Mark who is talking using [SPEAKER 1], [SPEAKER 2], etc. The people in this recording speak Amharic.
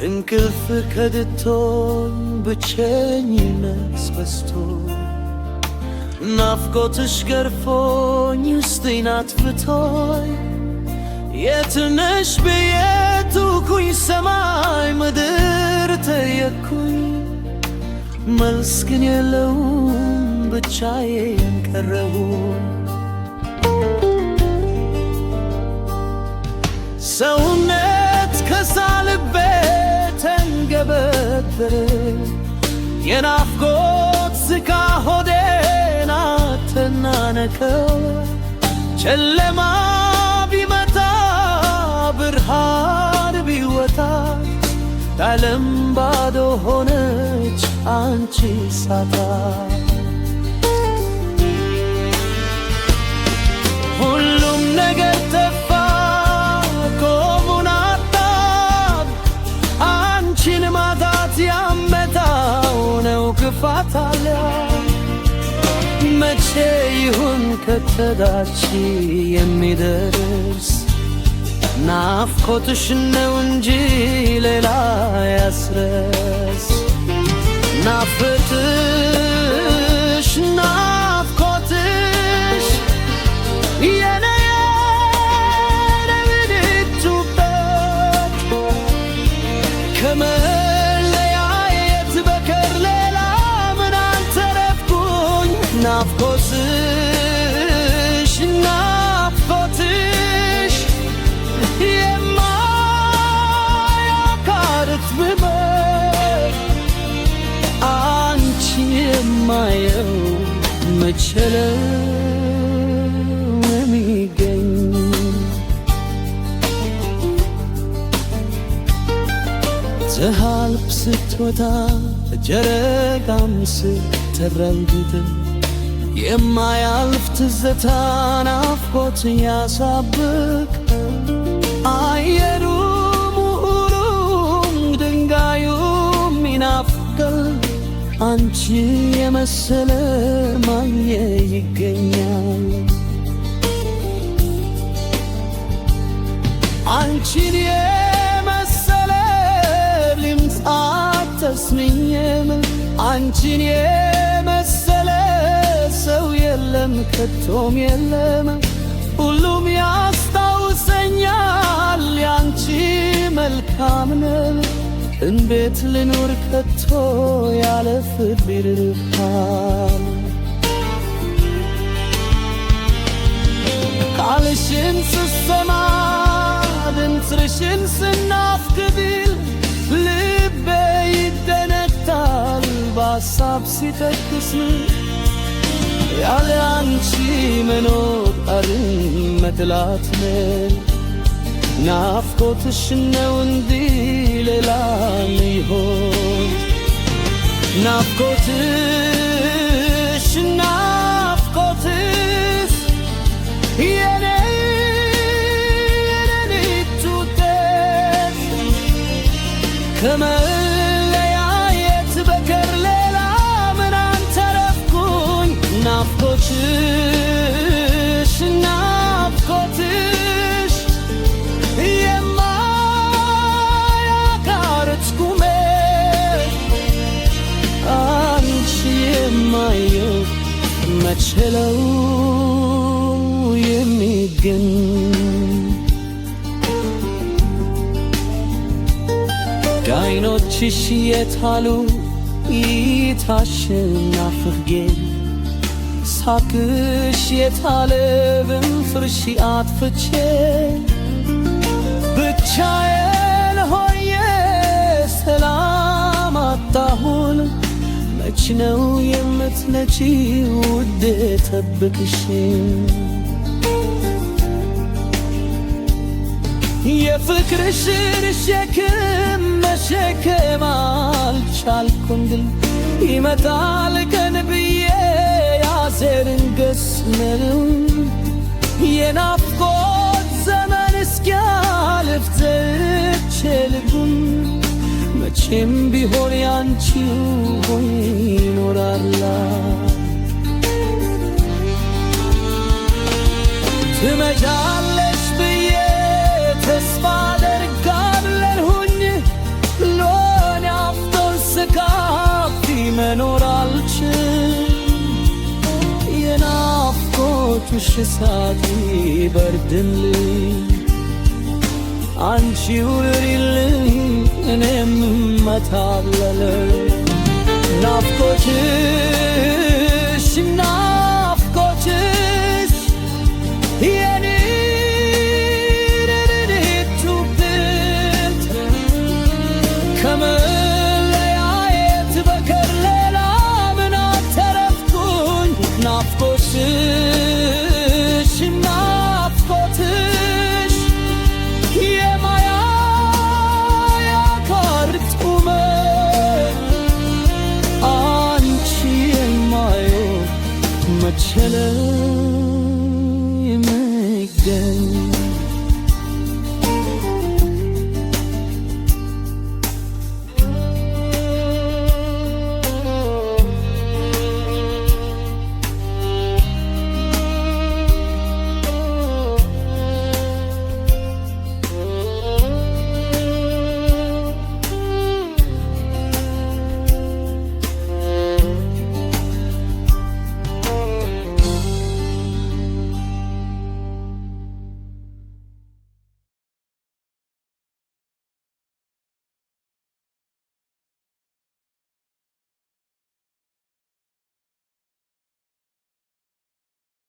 [SPEAKER 1] እንቅልፍ ከድቶኝ ብቸኝነት በዝቶ ናፍቆትሽ ገርፎኝ ውስጤን አጥፍቶኝ የት ነሽ ብዬ ጡኩኝ ሰማይ ምድር ጠየቅኩኝ መልስ ግን የለውም ብቻዬን ቀረሁኝ ሰውነት ከሳልቤ ተንገበገበ የናፍቆት ስቃ ሆዴን አተናነቀው ጨለማ ቢመጣ ብርሃን ቢወጣ ዓለም ባዶ ሆነች አንቺ ሳጣ ሁሉም ነገር ጠፋ ቆሙን አጣን አንቺን ማጣት ያመጣው ነው ክፋት አለ መቼ ይሁን ከተዳች የሚደርስ ናፍቆትሽ ነው እንጂ ሌላ ያስረስ ናፍቆትሽ ናፍቆትሽ የኔ የደብድቱበት ከመለያየት በቀር ሌላ ምን አልተረፍኩኝ ናፍቆትሽ ናፍቆትሽ የማያካርት ብመት አንቺ የማየው መቸለው የሚገኝ ፀሐይ ስትወጣ ጨረቃም ስትረግጥ የማያልፍ ትዝታ ናፍቆት ያሳብቅ አየሩም ሁሉም ድንጋዩም ይናፍቃል አንቺ የመሰለ ማየ ይገኛል አንቺን የመሰለ ልምጣ ተስምኝም አንቺን የመሰለ ሰው የለም ከቶም የለም ሁሉም ያስታውሰኛል ያንቺ መልካም ነው እንዴት ልኖር ከቶ ያለ ፍቅር ርሃብ ቃልሽን ስሰማ ድምፅሽን ስናፍቅብል ልቤ ይደነግጣል በሀሳብ ሲተክስ ያለ አንቺ መኖር መጥላት ነው ናፍቆትሽ ነው እንዲህ ሌላ ይሆን ናፍቆትሽ ናፍቆትሽ የኔ የሌሊቱቴት ከመለያየት በቀር ሌላ ምን አንተረፍኩኝ ናፍቆትሽ ናፍቆትሽ የማያቋርጥ ቁመት አንቺ የማየው መችለው የሚገኝ ከዓይኖችሽ የታሉ ይታሽናፍጌ ሳቅሽ የታለ ብንፍርሽ አጥፍቼ ብቻዬን ሆኜ ሰላም አጣሁን መች ነው የምትነቺ ውዴ ጠብቅሽ የፍቅርሽን ሸክም መሸከም አልቻልኩም ግን ይመጣል ቀን ብዬ ያሴርን ገስመርም የናፍቆት ዘመን እስኪያልፍ ዘርቼ ልቡን መቼም ቢሆን ያንቺው ሆኜ ይኖራላ ትመጫለሽ ብዬ ተስፋ አደርጋለሁኝ የቤትሽ እሳት ይበርድልኝ አንቺው ኑሪልኝ እኔም እመታለለ ናፍቆትሽ ናፍቆትሽ የኔ ረድኤቱ ብርት ከመለያየት በቀር ሌላ ምን አተረፍኩኝ ናፍቆትሽ ናፍቆትሽ የማያ ያካርት ቁመት አንቺ የማየው መቼ ላይ መገኝ